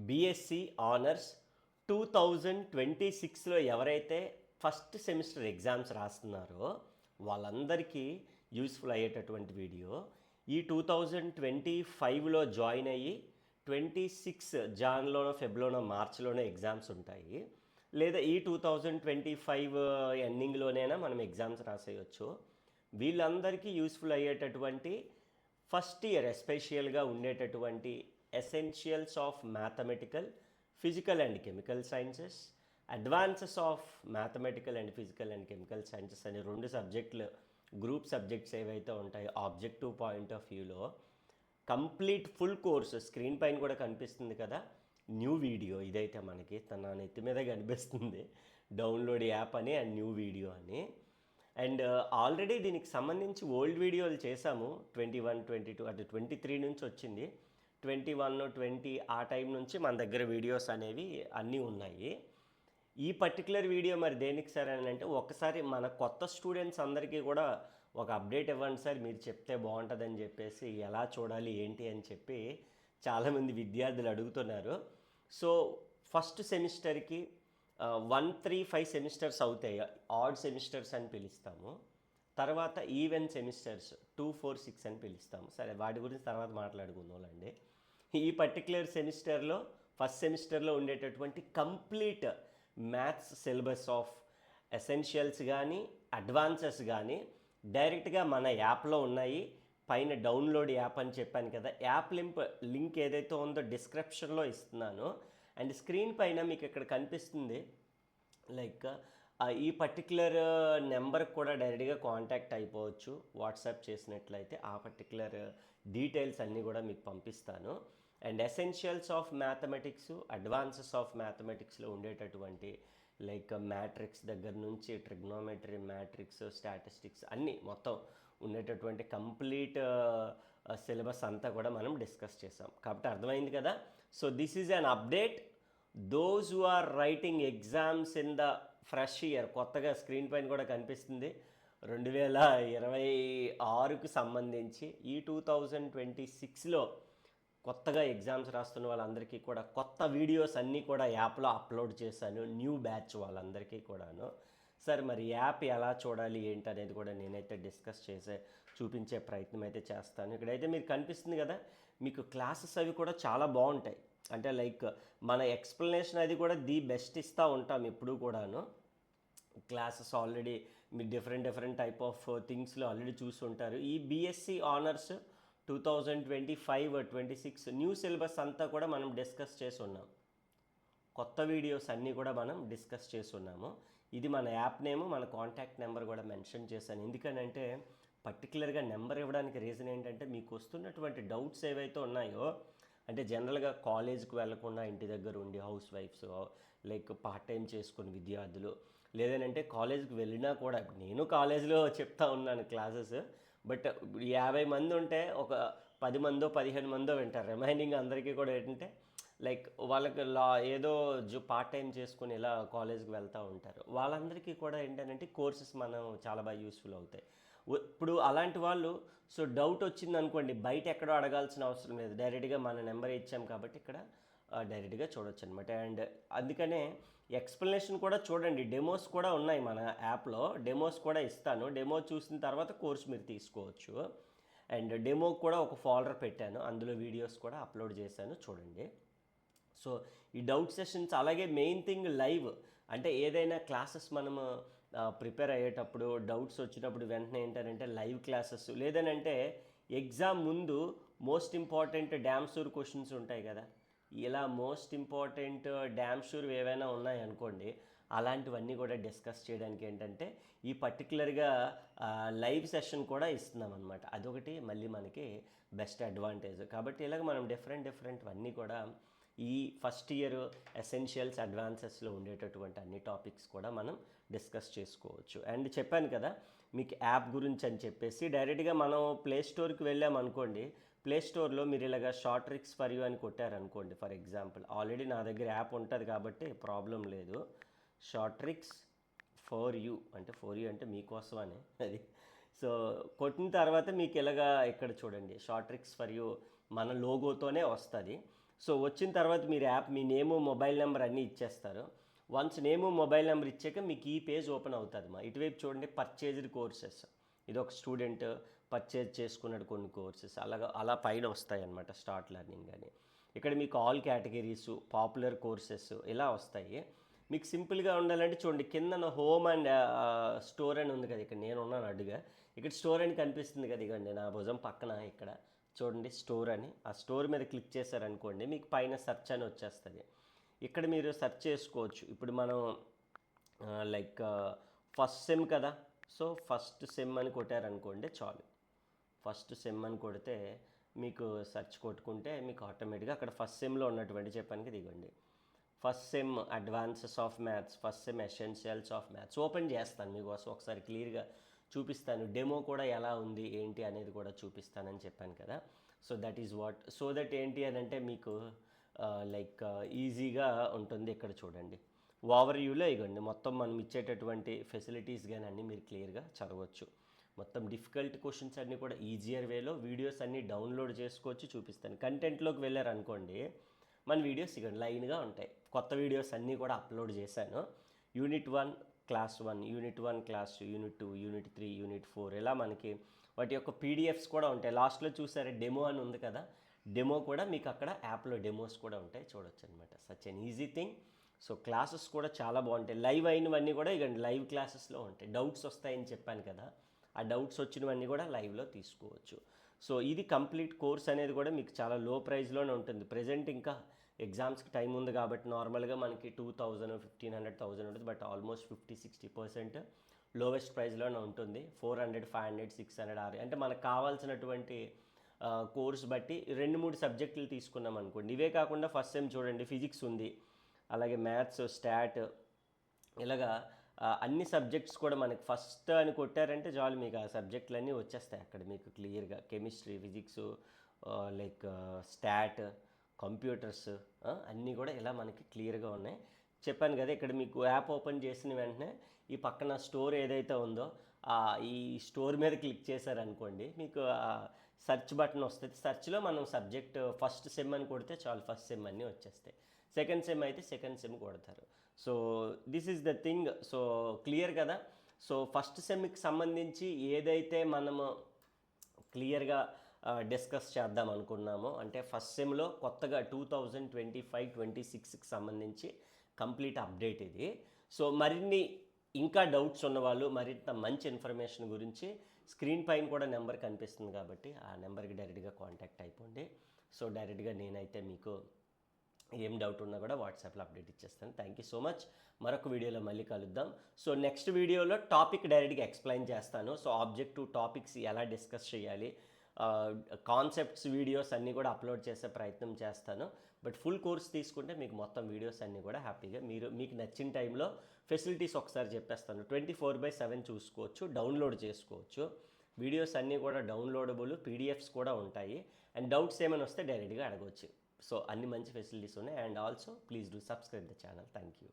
BSc honours 2026లో ఎవరైతే first semester exams రాస్తున్నారో వాళ్ళందరికీ useful అయ్యేటటువంటి వీడియో. ఈ 2025లో జాయిన్ అయ్యి 26 జాన్లోనో ఫెబ్లోనో మార్చిలోనో ఎగ్జామ్స్ ఉంటాయి, లేదా ఈ 2025 ఎండింగ్లోనైనా మనం ఎగ్జామ్స్ రాసేయచ్చు. వీళ్ళందరికీ యూస్ఫుల్ అయ్యేటటువంటి ఫస్ట్ ఇయర్ ఎస్పెషియల్గా ఉండేటటువంటి essentials of mathematical, physical and chemical sciences, advances of mathematical and physical and chemical sciences అనే 2 సబ్జెక్టులు, గ్రూప్ సబ్జెక్ట్స్ ఏవైతే ఉంటాయో ఆబ్జెక్టివ్ పాయింట్ ఆఫ్ వ్యూలో కంప్లీట్ ఫుల్ కోర్స్ స్క్రీన్ పైన కూడా కనిపిస్తుంది కదా, న్యూ వీడియో. ఇదైతే మనకి తన నెత్తి మీద కనిపిస్తుంది, డౌన్లోడ్ యాప్ అని అండ్ న్యూ వీడియో అని. అండ్ ఆల్రెడీ దీనికి సంబంధించి ఓల్డ్ వీడియోలు చేశాము, 21, 22 అటు 23 నుంచి వచ్చింది, 21, 20 ఆ టైం నుంచి మన దగ్గర వీడియోస్ అనేవి అన్నీ ఉన్నాయి. ఈ పర్టికులర్ వీడియో మరి దేనికి సార్ అని అంటే, ఒకసారి మన కొత్త స్టూడెంట్స్ అందరికీ కూడా ఒక అప్డేట్ ఇవ్వండి సార్, మీరు చెప్తే బాగుంటుందని చెప్పేసి, ఎలా చూడాలి ఏంటి అని చెప్పి చాలామంది విద్యార్థులు అడుగుతున్నారు. సో ఫస్ట్ సెమిస్టర్కి 1, 3, 5 సెమిస్టర్స్ అవుతాయి, ఆడ్ సెమిస్టర్స్ అని పిలుస్తాము. తర్వాత ఈవెన్ సెమిస్టర్స్ 2, 4, 6 అని పిలుస్తాము. సరే, వాటి గురించి తర్వాత మాట్లాడుకుందాంలేండి. ఈ పర్టికులర్ సెమిస్టర్లో ఫస్ట్ సెమిస్టర్లో ఉండేటటువంటి complete maths syllabus of essentials కానీ అడ్వాన్సెస్ కానీ డైరెక్ట్గా మన యాప్లో ఉన్నాయి. పైన డౌన్లోడ్ యాప్ అని చెప్పాను కదా, యాప్ లింక్ ఏదైతే ఉందో డిస్క్రిప్షన్లో ఇస్తున్నాను. అండ్ స్క్రీన్ పైన మీకు ఇక్కడ కనిపిస్తుంది, లైక్ ఈ పర్టికులర్ నెంబర్కి కూడా డైరెక్ట్గా కాంటాక్ట్ అయిపోవచ్చు. వాట్సాప్ చేసినట్లయితే ఆ పర్టికులర్ డీటెయిల్స్ అన్నీ కూడా మీకు పంపిస్తాను. And essentials of mathematics, advances of మ్యాథమెటిక్స్లో ఉండేటటువంటి లైక్ మ్యాట్రిక్స్ దగ్గర నుంచి ట్రిగ్నోమెట్రీ, మ్యాట్రిక్స్, స్టాటిస్టిక్స్ అన్నీ మొత్తం ఉండేటటువంటి కంప్లీట్ సిలబస్ అంతా కూడా మనం డిస్కస్ చేసాం. కాబట్టి అర్థమైంది కదా. So this is an update those who are writing exams in the fresh year. కొత్తగా స్క్రీన్ పైన కూడా కనిపిస్తుంది, 2026కు సంబంధించి ఈ 2026లో కొత్తగా ఎగ్జామ్స్ రాస్తున్న వాళ్ళందరికీ కూడా కొత్త వీడియోస్ అన్నీ కూడా యాప్లో అప్లోడ్ చేశాను, న్యూ బ్యాచ్ వాళ్ళందరికీ కూడాను. సార్ మరి యాప్ ఎలా చూడాలి ఏంటి అనేది కూడా నేనైతే డిస్కస్ చూపించే ప్రయత్నం అయితే చేస్తాను. ఇక్కడైతే మీకు కనిపిస్తుంది కదా, మీకు క్లాసెస్ అవి కూడా చాలా బాగుంటాయి. అంటే లైక్ మన ఎక్స్ప్లెనేషన్ అది కూడా ది బెస్ట్ ఇస్తూ ఉంటాం ఎప్పుడూ కూడాను. క్లాసెస్ ఆల్రెడీ మీరు డిఫరెంట్ టైప్ ఆఫ్ థింగ్స్లో ఆల్రెడీ చూసి ఉంటారు. ఈ బీఎస్సీ ఆనర్స్ 2025-26 న్యూ సిలబస్ అంతా కూడా మనం డిస్కస్ చేసి ఉన్నాం. కొత్త వీడియోస్ అన్నీ కూడా మనం డిస్కస్ చేసి ఉన్నాము. ఇది మన యాప్ నేము, మన కాంటాక్ట్ నెంబర్ కూడా మెన్షన్ చేశాను. ఎందుకనంటే పర్టికులర్గా నెంబర్ ఇవ్వడానికి రీజన్ ఏంటంటే, మీకు వస్తున్నటువంటి డౌట్స్ ఏవైతే ఉన్నాయో, అంటే జనరల్గా కాలేజ్కి వెళ్లకుండా ఇంటి దగ్గర ఉండి house wives, like part time చేసుకుని విద్యార్థులు, లేదనంటే కాలేజ్కి వెళ్ళినా కూడా, ఇప్పుడు నేను కాలేజ్లో చెప్తా ఉన్నాను క్లాసెస్, బట్ 50 మంది ఉంటే ఒక 10 మందో 15 మందో వింటారు. రిమైనింగ్ అందరికీ కూడా ఏంటంటే లైక్ వాళ్ళకి ఏదో పార్ట్ టైం చేసుకుని ఇలా కాలేజ్కి వెళ్తూ ఉంటారు. వాళ్ళందరికీ కూడా ఏంటంటే కోర్సెస్ మనం చాలా బాగా యూస్ఫుల్ అవుతాయి. ఇప్పుడు అలాంటి వాళ్ళు సో డౌట్ వచ్చింది అనుకోండి, బయట ఎక్కడో అడగాల్సిన అవసరం లేదు, డైరెక్ట్గా మన నెంబర్ ఇచ్చాం కాబట్టి ఇక్కడ డైరెక్ట్గా చూడొచ్చు అనమాట. అండ్ అందుకనే ఎక్స్ప్లెనేషన్ కూడా చూడండి, డెమోస్ కూడా ఉన్నాయి మన యాప్లో, డెమోస్ కూడా ఇస్తాను. డెమో చూసిన తర్వాత కోర్స్ మీరు తీసుకోవచ్చు. అండ్ డెమో కూడా ఒక ఫోల్డర్ పెట్టాను, అందులో వీడియోస్ కూడా అప్లోడ్ చేశాను, చూడండి. సో ఈ డౌట్ సెషన్స్, అలాగే మెయిన్ థింగ్ లైవ్, అంటే ఏదైనా క్లాసెస్ మనము ప్రిపేర్ అయ్యేటప్పుడు డౌట్స్ వచ్చినప్పుడు వెంటనే ఏంటంటే లైవ్ క్లాసెస్, లేదనంటే ఎగ్జామ్ ముందు most important damn sure questions ఉంటాయి కదా, ఇలా మోస్ట్ ఇంపార్టెంట్ డ్యామ్ షూర్ ఏవైనా ఉన్నాయనుకోండి, అలాంటివన్నీ కూడా డిస్కస్ చేయడానికి ఏంటంటే ఈ పర్టికులర్గా లైవ్ సెషన్ కూడా ఇస్తున్నాం అనమాట. అదొకటి మళ్ళీ మనకి బెస్ట్ అడ్వాంటేజ్. కాబట్టి ఇలాగ మనం డిఫరెంట్ అన్నీ కూడా ఈ ఫస్ట్ ఇయర్ ఎసెన్షియల్స్ అడ్వాన్సెస్లో ఉండేటటువంటి అన్ని టాపిక్స్ కూడా మనం డిస్కస్ చేసుకోవచ్చు. అండ్ చెప్పాను కదా మీకు యాప్ గురించి అని చెప్పేసి, డైరెక్ట్గా మనం ప్లే స్టోర్కి వెళ్ళామనుకోండి, ప్లే స్టోర్లో మీరు ఇలాగ షార్ట్ ట్రిక్స్ ఫర్ యూ అని కొట్టారనుకోండి, ఫర్ ఎగ్జాంపుల్ ఆల్రెడీ నా దగ్గర యాప్ ఉంటుంది కాబట్టి ప్రాబ్లం లేదు. షార్ట్ ట్రిక్స్ ఫర్ యూ అంటే మీకోసం అని అది. సో కొట్టిన తర్వాత మీకు ఇలాగా ఇక్కడ చూడండి, షార్ట్ ట్రిక్స్ ఫర్ యూ మన లోగోతోనే వస్తుంది. సో వచ్చిన తర్వాత మీరు యాప్ మీ నేము మొబైల్ నెంబర్ అన్నీ ఇచ్చేస్తారు. వన్స్ నేము మొబైల్ నెంబర్ ఇచ్చాక మీకు ఈ పేజ్ ఓపెన్ అవుతుంది. మా ఇటువైపు చూడండి, పర్చేజ్డ్ కోర్సెస్. ఇది ఒక స్టూడెంట్ పర్చేజ్ చేసుకున్నాడు కొన్ని కోర్సెస్, అలా పైన వస్తాయి అన్నమాట. స్టార్ట్ లెర్నింగ్ అని ఇక్కడ మీకు ఆల్ కేటగిరీస్, పాపులర్ కోర్సెస్ ఇలా వస్తాయి. మీకు సింపుల్గా ఉండాలంటే చూడండి, కింద హోమ్ అండ్ స్టోర్ అని ఉంది కదా, ఇక్కడ నేను ఉన్నాను అడ్డుగా. ఇక్కడ స్టోర్ అని కనిపిస్తుంది కదా, ఇవ్వండి నా భుజం పక్కన ఇక్కడ చూడండి స్టోర్ అని. ఆ స్టోర్ మీద క్లిక్ చేశారనుకోండి, మీకు పైన సెర్చ్ అని వచ్చేస్తుంది. ఇక్కడ మీరు సెర్చ్ చేసుకోవచ్చు. ఇప్పుడు మనం లైక్ ఫస్ట్ సెమ్ కదా, సో ఫస్ట్ సెమ్ అని కొట్టారనుకోండి చాలు. ఫస్ట్ సెమ్ అని కొడితే మీకు సెర్చ్ కొట్టుకుంటే మీకు ఆటోమేటిక్గా అక్కడ ఫస్ట్ సెమ్లో ఉన్నటువంటి చెప్పానికి దిగండి. First sem advances of maths, first sem essentials of maths open చేస్తాను మీకోసం, ఒకసారి క్లియర్గా చూపిస్తాను. డెమో కూడా ఎలా ఉంది ఏంటి అనేది కూడా చూపిస్తానని చెప్పాను కదా. So that is what, so that ఏంటి అని అంటే మీకు లైక్ ఈజీగా ఉంటుంది. ఇక్కడ చూడండి ఓవర్వ్యూలో ఇవ్వండి మొత్తం మనం ఇచ్చేటటువంటి ఫెసిలిటీస్ కానీ అన్నీ మీరు క్లియర్గా చదవచ్చు. మొత్తం డిఫికల్ట్ క్వశ్చన్స్ అన్నీ కూడా ఈజియర్ వేలో వీడియోస్ అన్నీ డౌన్లోడ్ చేసుకోవచ్చు, చూపిస్తాను. కంటెంట్లోకి వెళ్ళారనుకోండి, మన వీడియోస్ ఇవ్వండి లైన్గా ఉంటాయి. కొత్త వీడియోస్ అన్నీ కూడా అప్లోడ్ చేశాను. Unit 1 class 1, unit 1 class 2, unit 2, unit 3, unit 4 ఇలా మనకి వాటి యొక్క పీడిఎఫ్స్ కూడా ఉంటాయి. లాస్ట్లో చూసారే డెమో అని ఉంది కదా, డెమో కూడా మీకు అక్కడ యాప్లో డెమోస్ కూడా ఉంటాయి, చూడొచ్చు అనమాట. Such an easy thing. So classes కూడా చాలా బాగుంటాయి. లైవ్ అయినవన్నీ కూడా ఇక లైవ్ క్లాసెస్లో ఉంటాయి. డౌట్స్ వస్తాయని చెప్పాను కదా, ఆ డౌట్స్ వచ్చినవన్నీ కూడా లైవ్లో తీసుకోవచ్చు. సో ఇది కంప్లీట్ కోర్స్ అనేది కూడా మీకు చాలా లో ప్రైస్లోనే ఉంటుంది. ప్రజెంట్ ఇంకా ఎగ్జామ్స్కి టైం ఉంది కాబట్టి నార్మల్గా మనకి 2000, 1500, 1000 ఉంటుంది. బట్ ఆల్మోస్ట్ 50-60% లోవెస్ట్ ప్రైస్లోనే ఉంటుంది. 400, 500, 600 అంటే మనకు కావాల్సినటువంటి కోర్స్ బట్టి 2-3 సబ్జెక్టులు తీసుకున్నాం అనుకోండి. ఇవే కాకుండా ఫస్ట్ సెమ్ చూడండి ఫిజిక్స్ ఉంది, అలాగే మ్యాథ్స్, స్టాట్, ఇలాగా అన్ని సబ్జెక్ట్స్ కూడా మనకి ఫస్ట్ అని కొట్టారంటే చాలు మీకు ఆ సబ్జెక్టులన్నీ వచ్చేస్తాయి అక్కడ మీకు క్లియర్గా. Chemistry, physics, like start, computers అన్నీ కూడా ఇలా మనకి క్లియర్గా ఉన్నాయి. చెప్పాను కదా, ఇక్కడ మీకు యాప్ ఓపెన్ చేసిన వెంటనే ఈ పక్కన స్టోర్ ఏదైతే ఉందో ఈ స్టోర్ మీద క్లిక్ చేశారనుకోండి, మీకు సెర్చ్ బటన్ వస్తుంది. సెర్చ్లో మనం సబ్జెక్ట్ ఫస్ట్ సెమ్ అని కొడితే చాలు, ఫస్ట్ సెమ్ అన్నీ వచ్చేస్తాయి. సెకండ్ సెమ్ అయితే సెకండ్ సెమ్ కొడతారు. So this is the thing. So clear కదా. సో ఫస్ట్ సెమ్కి సంబంధించి ఏదైతే మనము క్లియర్గా డిస్కస్ చేద్దాం అనుకున్నామో, అంటే ఫస్ట్ సెమ్లో కొత్తగా 2025-26కి సంబంధించి కంప్లీట్ అప్డేట్ ఇది. సో మరిన్ని ఇంకా డౌట్స్ ఉన్నవాళ్ళు, మరింత మంచి ఇన్ఫర్మేషన్ గురించి స్క్రీన్ పైన కూడా నెంబర్ కనిపిస్తుంది కాబట్టి ఆ నెంబర్కి డైరెక్ట్గా కాంటాక్ట్ అయిపోండి. సో డైరెక్ట్గా నేనైతే మీకు ఏం డౌట్ ఉన్నా కూడా వాట్సాప్లో అప్డేట్ ఇచ్చేస్తాను. Thank you so much. మరొక వీడియోలో మళ్ళీ కలుద్దాం. సో నెక్స్ట్ వీడియోలో టాపిక్ డైరెక్ట్గా ఎక్స్ప్లెయిన్ చేస్తాను. సో ఆబ్జెక్టివ్ టాపిక్స్ ఎలా డిస్కస్ చేయాలి, కాన్సెప్ట్స్ వీడియోస్ అన్నీ కూడా అప్లోడ్ చేసే ప్రయత్నం చేస్తాను. బట్ ఫుల్ కోర్స్ తీసుకుంటే మీకు మొత్తం వీడియోస్ అన్నీ కూడా హ్యాపీగా మీకు నచ్చిన టైంలో ఫెసిలిటీస్ ఒకసారి చెప్పేస్తాను. 24/7 చూసుకోవచ్చు, డౌన్లోడ్ చేసుకోవచ్చు. వీడియోస్ అన్నీ కూడా డౌన్లోడబుల్, పీడిఎఫ్స్ కూడా ఉంటాయి. అండ్ డౌట్స్ ఏమైనా వస్తే డైరెక్ట్గా అడగవచ్చు. సో అన్ని మంచి ఫెసిలిటీస్ ఉన్నాయి. And also please do subscribe the channel. Thank you.